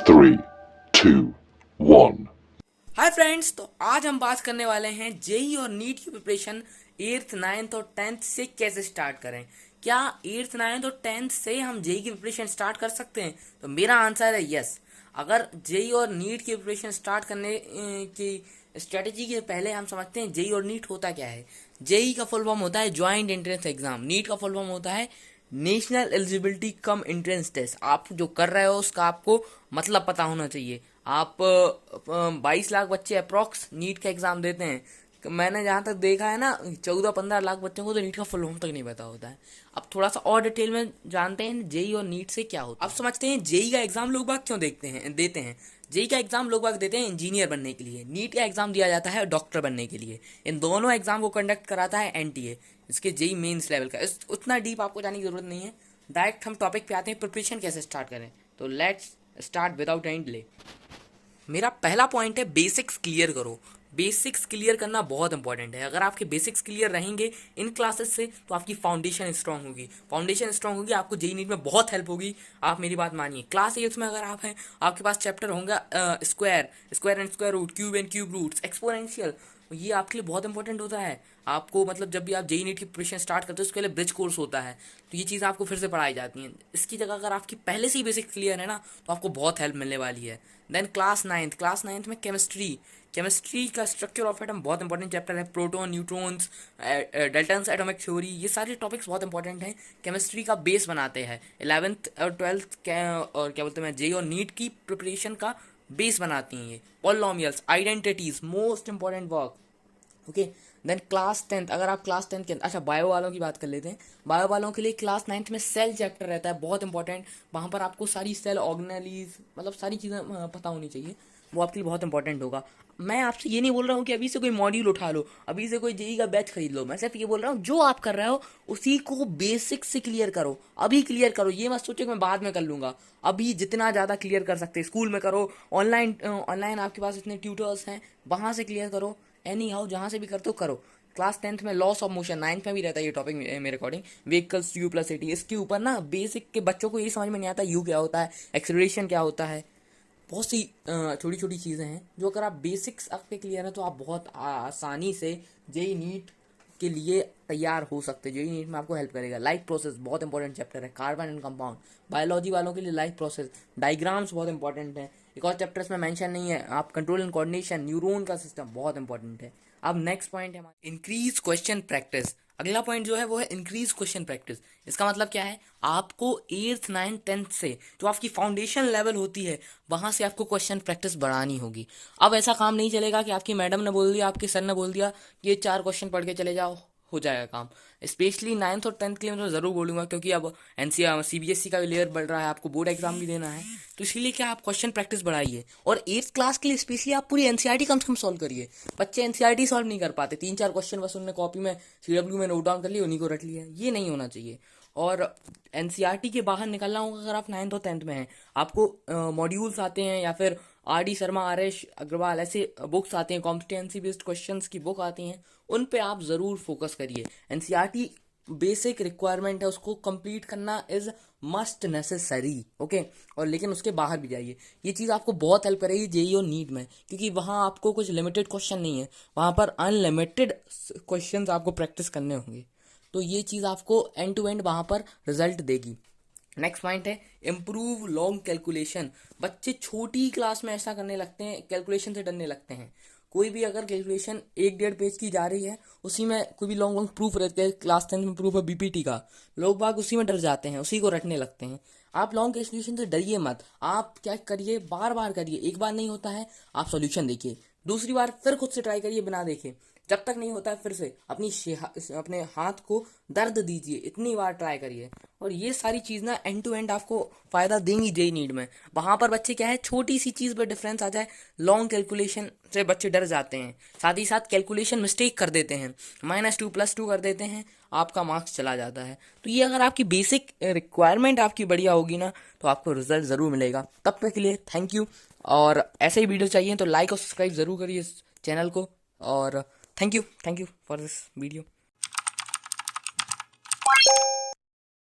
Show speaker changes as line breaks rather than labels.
3, 2, 1.
Hi friends, तो आज हम बात करने वाले हैं जेई और नीट की प्रिपरेशन 8th 9th और 10th से कैसे स्टार्ट करें। क्या 8th 9th और 10th से हम जेई की प्रिपरेशन स्टार्ट कर सकते हैं? तो मेरा आंसर है यस। अगर जेई और नीट की प्रिपरेशन स्टार्ट करने की स्ट्रेटेजी के पहले हम समझते हैं जेई और नीट होता क्या है। जेई का फुल फॉर्म होता है ज्वाइंट एंट्रेंस एग्जाम, नीट का फुल फॉर्म होता है national eligibility cum entrance test. आप जो कर रहे हो उसका आपको मतलब पता होना चाहिए। आप 22 लाख बच्चे अप्रोक्स नीट का एग्जाम देते हैं। मैंने जहाँ तक देखा है ना, 14-15 लाख बच्चों को तो नीट का फुल फॉर्म तक नहीं पता होता है। अब थोड़ा सा और डिटेल में जानते हैं जेई और नीट से क्या होता है। अब समझते हैं जेई का एग्जाम लोग बाग क्यों देते हैं। जेई का एग्जाम लोग बाग देते हैं इंजीनियर बनने के लिए, नीट का एग्जाम दिया जाता है डॉक्टर बनने के लिए। इन दोनों एग्जाम को कंडक्ट कराता है एनटीए, इसके जेई मेंस लेवल का। उतना डीप आपको जाने की जरूरत नहीं है। डायरेक्ट हम टॉपिक पे आते हैं, प्रिपरेशन कैसे स्टार्ट करें। तो let's start without any delay. मेरा पहला पॉइंट है बेसिक्स क्लियर करो। बेसिक्स क्लियर करना बहुत इंपॉर्टेंट है। अगर आपके बेसिक्स क्लियर रहेंगे इन क्लासेस से तो आपकी फाउंडेशन स्ट्रांग होगी। फाउंडेशन स्ट्रांग होगी, आपको जेई नीट में बहुत हेल्प होगी। आप मेरी बात मानिए, क्लास 8 में अगर आप हैं, आपके पास चैप्टर होंगे square square and square root, cube and cube roots, exponential. ये आपके लिए बहुत इंपॉर्टेंट होता है। आपको मतलब जब भी आप जेई नीट की प्रिपरेशन स्टार्ट करते हो उसके लिए ब्रिज कोर्स होता है, तो ये चीज़ आपको फिर से पढ़ाई जाती है। इसकी जगह अगर आपकी पहले से ही बेसिक क्लियर है ना, तो आपको बहुत हेल्प मिलने वाली है। देन क्लास नाइन्थ में केमिस्ट्री का स्ट्रक्चर ऑफ एटम बहुत इंपॉर्टेंट चैप्टर है। Proton, neutrons, Dalton's, atomic theory, ये सारे टॉपिक्स बहुत इंपॉर्टेंट हैं, केमिस्ट्री का बेस बनाते हैं। 11th और 12th और क्या बोलते हैं जेई और नीट की प्रिपरेशन का बेस बनाती हैं ये। Polynomials, identities, most important work. Okay. Then class 10th, अगर आप क्लास 10th के, अच्छा बायो वालों की बात कर लेते हैं। बायो वालों के लिए क्लास 9th में सेल चैप्टर रहता है, बहुत इंपॉर्टेंट। वहाँ पर आपको सारी सेल ऑर्गेनेलीज, मतलब सारी चीज़ें पता होनी चाहिए। वो आपके लिए बहुत इंपॉर्टेंट होगा। मैं आपसे ये नहीं बोल रहा हूँ कि अभी से कोई मॉड्यूल उठा लो, अभी से कोई जेई का बैच खरीद लो। मैं सिर्फ ये बोल रहा हूँ जो आप कर रहे हो उसी को बेसिक से क्लियर करो, अभी क्लियर करो। ये मत सोचो कि मैं बाद में कर लूँगा। अभी जितना ज़्यादा क्लियर कर सकते स्कूल में करो, ऑनलाइन आपके पास इतने ट्यूटर्स हैं, वहाँ से क्लियर करो। एनी हाउ जहाँ से भी करते हो करो। क्लास 10th में लॉस ऑफ मोशन, 9th में भी रहता है ये टॉपिक मेरे according, vehicles you plus eighty. इसके ऊपर ना बेसिक के बच्चों को ये समझ में नहीं आता यू क्या होता है, एक्सेलरेशन क्या होता है। बहुत सी छोटी छोटी चीज़ें हैं जो अगर आप बेसिक्स आपके क्लियर हैं तो आप बहुत आसानी से जेई नीट के लिए तैयार हो सकते हैं। जेई नीट में आपको हेल्प करेगा। लाइफ प्रोसेस बहुत इंपॉर्टेंट चैप्टर है, कार्बन एंड कंपाउंड। बायोलॉजी वालों के लिए लाइफ प्रोसेस, डायग्राम्स बहुत इंपॉर्टेंट है। एक और चैप्टर इसमें मेंशन नहीं है, आप कंट्रोल एंड कोऑर्डिनेशन, न्यूरॉन का सिस्टम बहुत इंपॉर्टेंट है। अब नेक्स्ट पॉइंट है हमारा इंक्रीज क्वेश्चन प्रैक्टिस। अगला पॉइंट जो है वो है इंक्रीज क्वेश्चन प्रैक्टिस। इसका मतलब क्या है, आपको 8th 9th 10th से जो आपकी फाउंडेशन लेवल होती है वहां से आपको क्वेश्चन प्रैक्टिस बढ़ानी होगी। अब ऐसा काम नहीं चलेगा कि आपकी मैडम ने बोल दिया, आपके सर ने बोल दिया कि ये 4 क्वेश्चन पढ़ के चले जाओ, हो जाएगा काम। स्पेशली 9th और 10th के लिए मैं तो ज़रूर बोलूँगा, क्योंकि अब एनसीआर सीबीएसई का भी लेयर बढ़ रहा है, आपको बोर्ड एग्जाम भी देना है। तो इसीलिए क्या आप क्वेश्चन प्रैक्टिस बढ़ाइए। और 8th क्लास के लिए स्पेशली आप पूरी एनसीईआरटी कम से कम सॉल्व करिए। बच्चे एनसीईआरटी सॉल्व नहीं कर पाते, 3-4 क्वेश्चन बस उन्होंने कॉपी में सीडब्ल्यू में नोट डाउन कर लिए, उन्हीं को रट लिया। ये नहीं होना चाहिए। और एनसीईआरटी के बाहर निकलना होगा। अगर आप 9th और 10th में हैं, आपको मॉड्यूल्स आते हैं या फिर R D Sharma, R S Agarwal ऐसे बुक्स आते हैं, कॉम्पिटेंसी बेस्ड क्वेश्चंस की बुक आती हैं, उन पे आप ज़रूर फोकस करिए। एनसीईआरटी बेसिक रिक्वायरमेंट है, उसको कंप्लीट करना इज मस्ट नेसेसरी। ओके। और लेकिन उसके बाहर भी जाइए, ये चीज़ आपको बहुत हेल्प करेगी जेई और नीट में, क्योंकि वहाँ आपको कुछ लिमिटेड क्वेश्चन नहीं है, वहाँ पर अनलिमिटेड क्वेश्चंस आपको प्रैक्टिस करने होंगे। तो ये चीज़ आपको एंड टू एंड वहाँ पर रिजल्ट देगी। नेक्स्ट पॉइंट है इम्प्रूव लॉन्ग कैलकुलेशन। बच्चे छोटी क्लास में ऐसा करने लगते हैं, कैलकुलेशन से डरने लगते हैं। कोई भी अगर कैलकुलेशन 1-1.5 पेज की जा रही है, उसी में कोई भी लॉन्ग लॉन्ग प्रूफ रहते हैं, क्लास 10th में प्रूफ है बीपीटी का, लोग बाग उसी में डर जाते हैं, उसी को रटने लगते हैं। आप लॉन्ग कैलकुलेशन से डरिए मत। आप क्या करिए, बार बार करिए। एक बार नहीं होता है, आप सॉल्यूशन देखिए, दूसरी बार फिर खुद से ट्राई करिए बिना देखे। जब तक नहीं होता है फिर से अपने हाथ को दर्द दीजिए, इतनी बार ट्राई करिए। और ये सारी चीज़ ना एंड टू एंड आपको फ़ायदा देंगी जेई नीट में। वहाँ पर बच्चे क्या है, छोटी सी चीज़ पर डिफरेंस आ जाए, लॉन्ग कैलकुलेशन से बच्चे डर जाते हैं, साथ ही साथ कैलकुलेशन मिस्टेक कर देते हैं, -2 +2 कर देते हैं, आपका मार्क्स चला जाता है। तो ये अगर आपकी बेसिक रिक्वायरमेंट आपकी बढ़िया होगी ना, तो आपको रिजल्ट ज़रूर मिलेगा। तब तक के लिए थैंक यू। और ऐसे ही वीडियो चाहिए तो लाइक और सब्सक्राइब ज़रूर करिए इस चैनल को। और thank you for this video.